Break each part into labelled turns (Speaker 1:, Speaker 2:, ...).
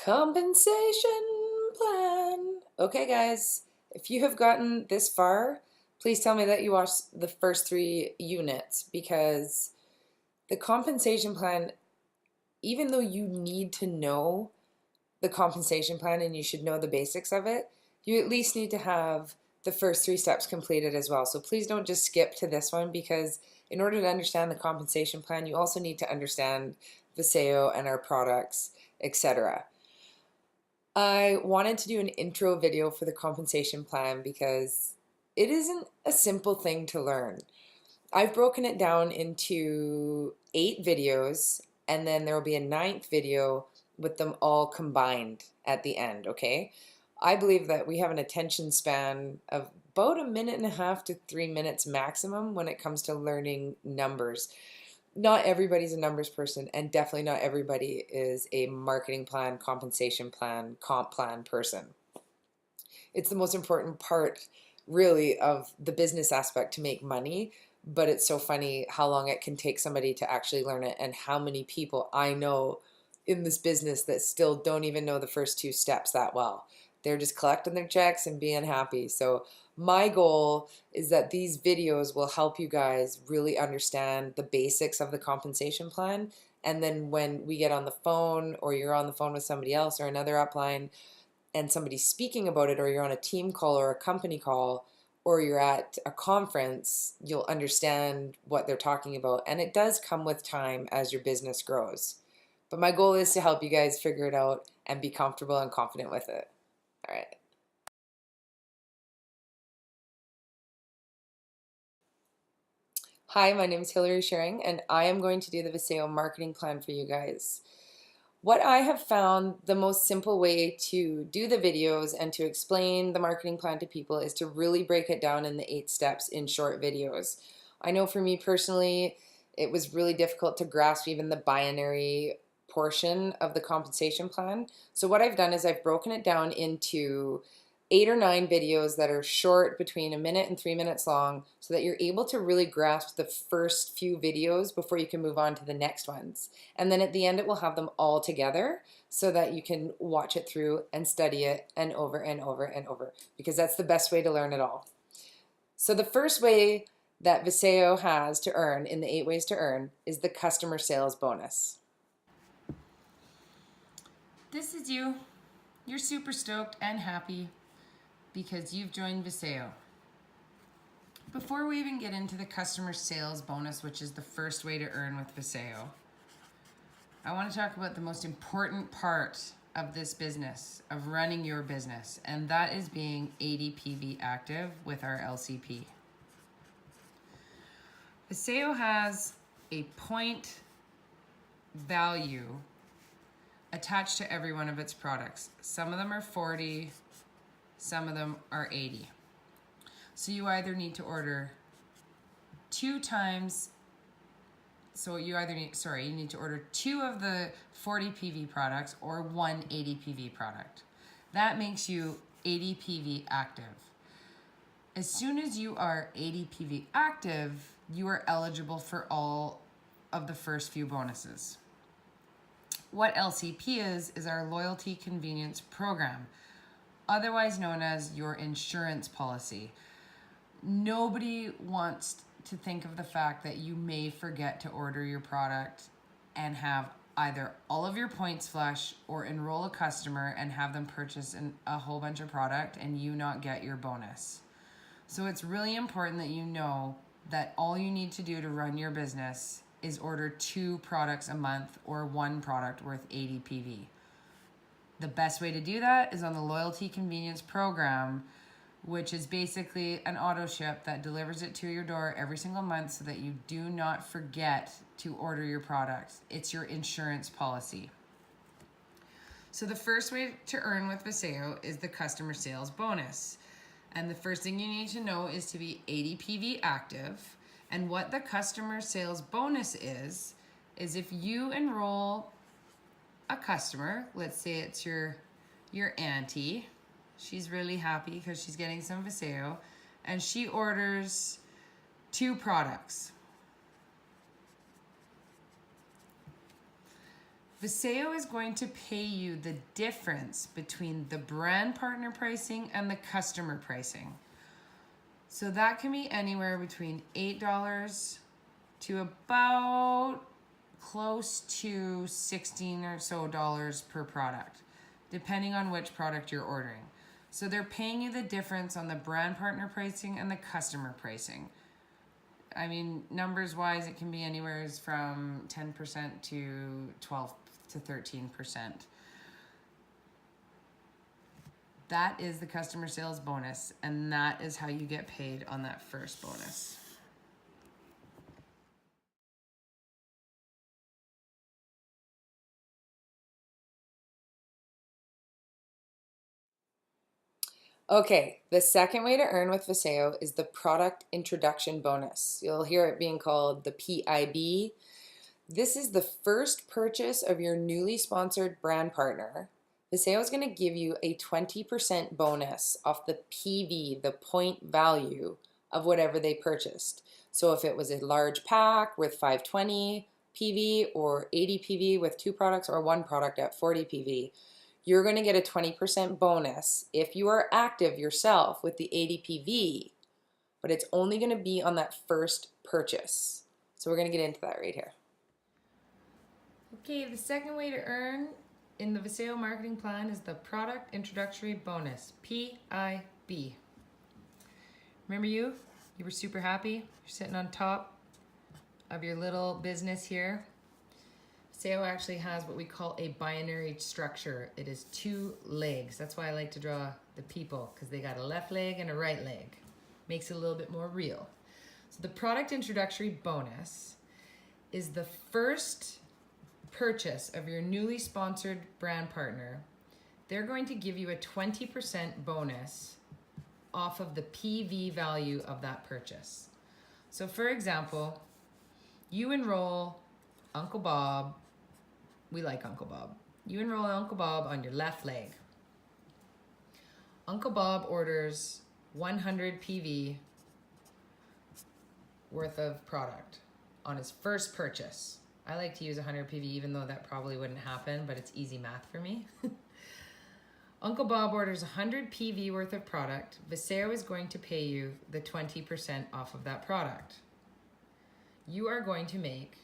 Speaker 1: Compensation plan. Okay, guys, if you have gotten this far, please tell me that you watched the first 3 units, because the compensation plan, even though you need to know the compensation plan and you should know the basics of it, you at least need to have the first 3 steps completed as well. So please don't just skip to this one, because in order to understand the compensation plan, you also need to understand Vasayo and our products, etc. I wanted to do an intro video for the compensation plan because it isn't a simple thing to learn. I've broken it down into 8 videos, and then there will be a 9th video with them all combined at the end, okay? I believe that we have an attention span of about 1.5 to 3 minutes maximum when it comes to learning numbers. Not everybody's a numbers person, and definitely not everybody is a marketing plan, compensation plan, comp plan person. It's the most important part, really, of the business aspect to make money, but it's so funny how long it can take somebody to actually learn it, and how many people I know in this business that still don't even know the first 2 steps that well. They're just collecting their checks and being happy. So my goal is that these videos will help you guys really understand the basics of the compensation plan. And then when we get on the phone, or you're on the phone with somebody else or another upline, and somebody's speaking about it, or you're on a team call or a company call, or you're at a conference, you'll understand what they're talking about. And it does come with time as your business grows. But my goal is to help you guys figure it out and be comfortable and confident with it. All right. Hi, my name is Hillary Shearing, and I am going to do the Vasayo marketing plan for you guys. What I have found the most simple way to do the videos and to explain the marketing plan to people is to really break it down in the 8 steps in short videos. I know for me personally, it was really difficult to grasp even the binary portion of the compensation plan. So what I've done is I've broken it down into 8 or 9 videos that are short, between 1 minute and 3 minutes long, so that you're able to really grasp the first few videos before you can move on to the next ones. And then at the end, it will have them all together so that you can watch it through and study it and over and over and over, because that's the best way to learn it all. So the first way that Vasayo has to earn in the 8 ways to earn is the customer sales bonus.
Speaker 2: This is you. You're super stoked and happy because you've joined Vasayo. Before we even get into the customer sales bonus, which is the first way to earn with Vasayo, I want to talk about the most important part of this business, of running your business, and that is being ADPV active with our LCP. Vasayo has a point value attached to every one of its products. Some of them are 40, some of them are 80. So you either need to order 2 times, you need to order 2 of the 40 PV products or 1 80 PV product. That makes you 80 PV active. As soon as you are 80 PV active, you are eligible for all of the first few bonuses. What LCP is our loyalty convenience program, otherwise known as your insurance policy. Nobody wants to think of the fact that you may forget to order your product and have either all of your points flush, or enroll a customer and have them purchase a whole bunch of product and you not get your bonus. So it's really important that you know that all you need to do to run your business is order 2 products a month or 1 product worth 80 PV. The best way to do that is on the loyalty convenience program, which is basically an auto ship that delivers it to your door every single month so that you do not forget to order your products. It's your insurance policy. So the first way to earn with Vasayo is the customer sales bonus. And the first thing you need to know is to be 80 PV active. And what the customer sales bonus is if you enroll a customer, let's say it's your auntie, she's really happy because she's getting some Vasayo, and she orders 2 products. Vasayo is going to pay you the difference between the brand partner pricing and the customer pricing. So that can be anywhere between $8 to about close to $16 or so per product, depending on which product you're ordering. So they're paying you the difference on the brand partner pricing and the customer pricing. I mean, numbers wise, it can be anywhere from 10% to 12 to 13%. That is the customer sales bonus, and that is how you get paid on that first bonus.
Speaker 1: Okay, the second way to earn with Vasayo is the product introduction bonus. You'll hear it being called the PIB. This is the first purchase of your newly sponsored brand partner. Vasayo is going to give you a 20% bonus off the PV, the point value of whatever they purchased. So if it was a large pack with 520 PV or 80 PV with 2 products or 1 product at 40 PV, you're going to get a 20% bonus if you are active yourself with the 80 PV, but it's only going to be on that first purchase. So we're going to get into that right here.
Speaker 2: Okay, the second way to earn in the Vasayo marketing plan is the product introductory bonus, PIB. Remember you were super happy. You're sitting on top of your little business here. Vasayo actually has what we call a binary structure. It is 2 legs. That's why I like to draw the people, because they got a left leg and a right leg. Makes it a little bit more real. So the product introductory bonus is the first purchase of your newly sponsored brand partner. They're going to give you a 20% bonus off of the PV value of that purchase. So for example, you enroll Uncle Bob. We like Uncle Bob. You enroll Uncle Bob on your left leg. Uncle Bob orders 100 PV worth of product on his first purchase. I like to use 100 PV even though that probably wouldn't happen, but it's easy math for me. Uncle Bob orders 100 PV worth of product. Vasayo is going to pay you the 20% off of that product. You are going to make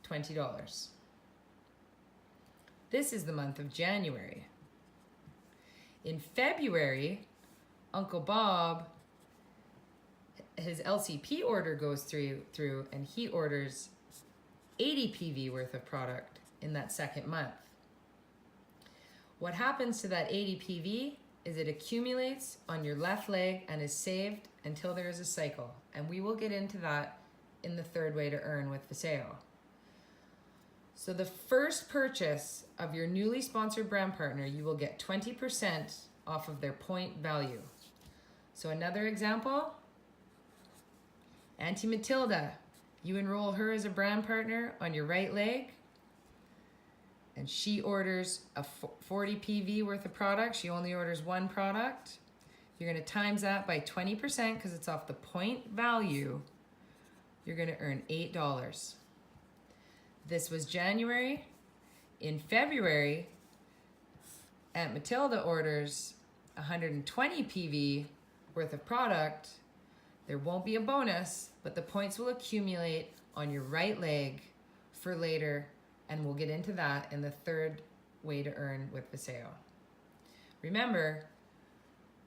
Speaker 2: $20. This is the month of January. In February, Uncle Bob, his LCP order goes through and he orders 80 PV worth of product in that second month. What happens to that 80 PV is it accumulates on your left leg and is saved until there is a cycle. And we will get into that in the third way to earn with Vasayo. So the first purchase of your newly sponsored brand partner, you will get 20% off of their point value. So another example, Auntie Matilda, you enroll her as a brand partner on your right leg, and she orders a 40 PV worth of product. She only orders 1 product. You're going to times that by 20% because it's off the point value. You're going to earn $8. This was January. In February, Aunt Matilda orders 120 PV worth of product. There won't be a bonus, but the points will accumulate on your right leg for later, and we'll get into that in the third way to earn with Vasayo. Remember,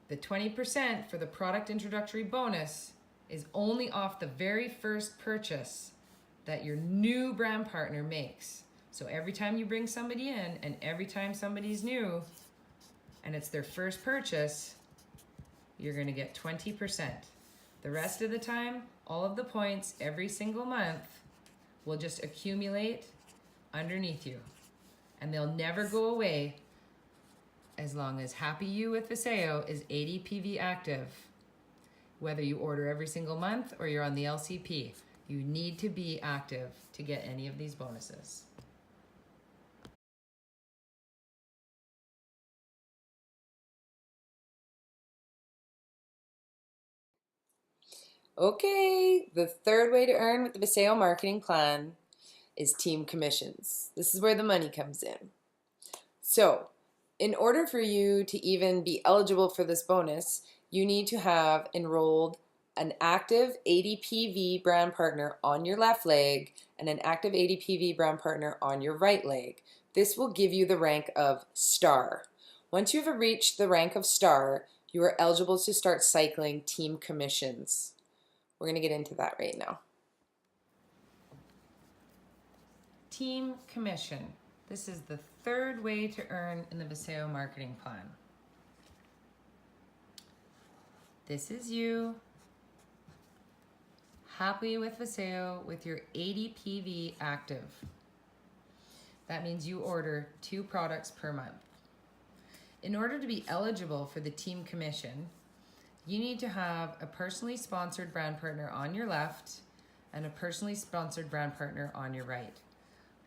Speaker 2: the 20% for the product introductory bonus is only off the very first purchase that your new brand partner makes. So every time you bring somebody in and every time somebody's new and it's their first purchase, you're going to get 20%. The rest of the time, all of the points every single month will just accumulate underneath you, and they'll never go away as long as Happy You with Vasayo is 80 PV active. Whether you order every single month or you're on the LCP, you need to be active to get any of these bonuses.
Speaker 1: Okay, the third way to earn with the Vasayo marketing plan is team commissions. This is where the money comes in. So, in order for you to even be eligible for this bonus, you need to have enrolled an active ADPV brand partner on your left leg and an active ADPV brand partner on your right leg. This will give you the rank of star. Once you have reached the rank of star, you are eligible to start cycling team commissions. We're going to get into that right now.
Speaker 2: Team commission. This is the third way to earn in the Vasayo marketing plan. This is you, happy with Vasayo with your ADPV active. That means you order 2 products per month. In order to be eligible for the team commission, you need to have a personally sponsored brand partner on your left and a personally sponsored brand partner on your right,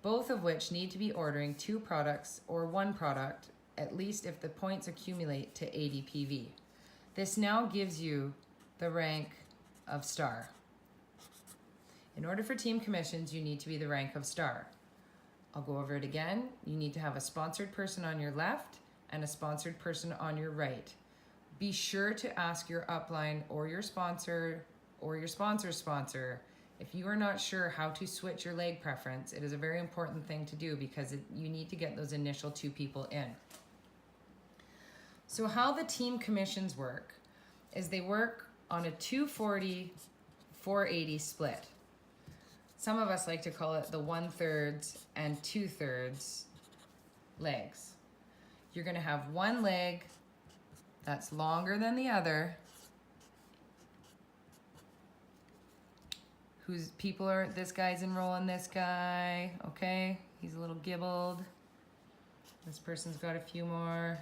Speaker 2: both of which need to be ordering 2 products or 1 product, at least if the points accumulate to ADPV. This now gives you the rank of star. In order for team commissions, you need to be the rank of star. I'll go over it again. You need to have a sponsored person on your left and a sponsored person on your right. Be sure to ask your upline or your sponsor or your sponsor's sponsor if you are not sure how to switch your leg preference. It is a very important thing to do because you need to get those initial 2 people in. So how the team commissions work is they work on a 240-480 split. Some of us like to call it the 1/3 and 2/3 legs. You're going to have one leg that's longer than the other, this guy's enrolling this guy, okay? He's a little gibbled. This person's got a few more.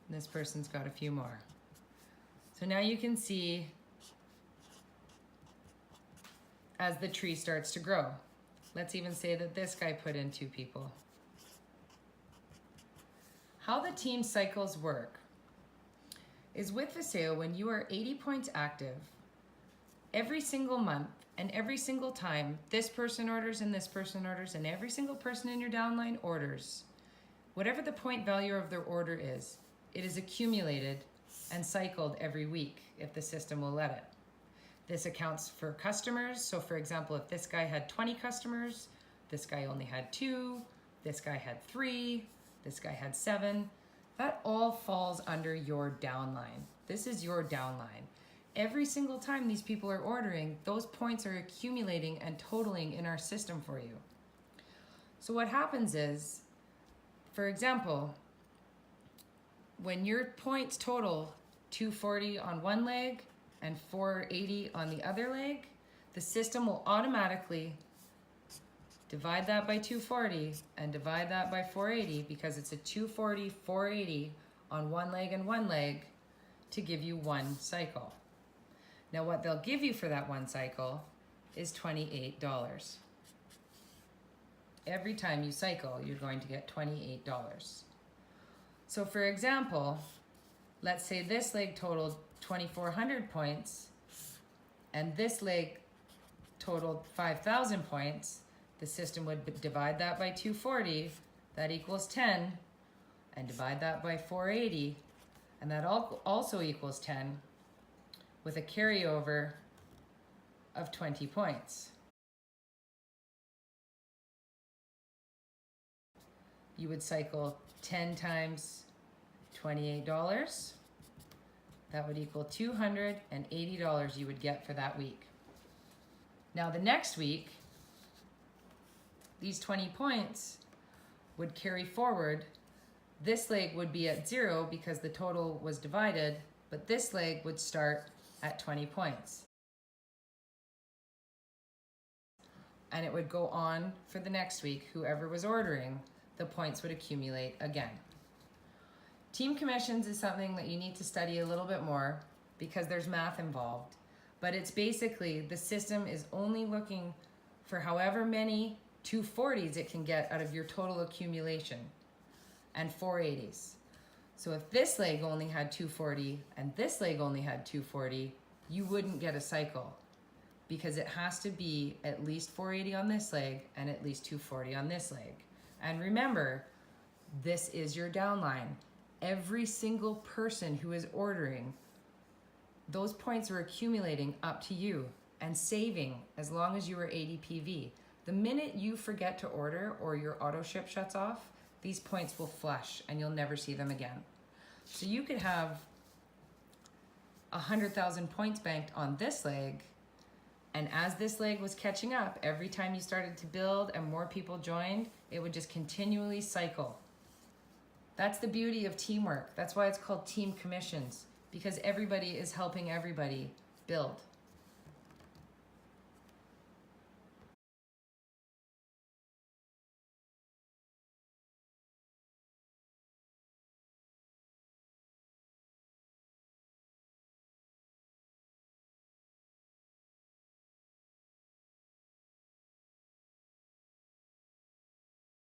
Speaker 2: This person's got a few more. So now you can see as the tree starts to grow. Let's even say that this guy put in 2 people. How the team cycles work is with Vasayo, when you are 80 points active, every single month and every single time this person orders and this person orders and every single person in your downline orders, whatever the point value of their order is, it is accumulated and cycled every week if the system will let it. This accounts for customers. So for example, if this guy had 20 customers, this guy only had 2, this guy had 3, this guy had 7. That all falls under your downline. This is your downline. Every single time these people are ordering, those points are accumulating and totaling in our system for you. So what happens is, for example, when your points total 240 on one leg and 480 on the other leg, the system will automatically divide that by 240 and divide that by 480 because it's a 240, 480 on one leg and one leg to give you 1 cycle. Now what they'll give you for that 1 cycle is $28. Every time you cycle, you're going to get $28. So for example, let's say this leg totaled 2,400 points and this leg totaled 5,000 points. The system would divide that by 240, that equals 10, and divide that by 480, and that also equals 10, with a carryover of 20 points. You would cycle 10 times $28. That would equal $280 you would get for that week. Now the next week, these 20 points would carry forward. This leg would be at 0 because the total was divided, but this leg would start at 20 points. And it would go on for the next week. Whoever was ordering, the points would accumulate again. Team commissions is something that you need to study a little bit more because there's math involved. But it's basically the system is only looking for however many 240s it can get out of your total accumulation and 480s. So if this leg only had 240 and this leg only had 240, you wouldn't get a cycle. because it has to be at least 480 on this leg and at least 240 on this leg. And remember, this is your downline. Every single person who is ordering, those points are accumulating up to you and saving as long as you are 80 PV. The minute you forget to order or your auto ship shuts off, these points will flush and you'll never see them again. So you could have 100,000 points banked on this leg, and as this leg was catching up, every time you started to build and more people joined, it would just continually cycle. That's the beauty of teamwork. That's why it's called team commissions, because everybody is helping everybody build.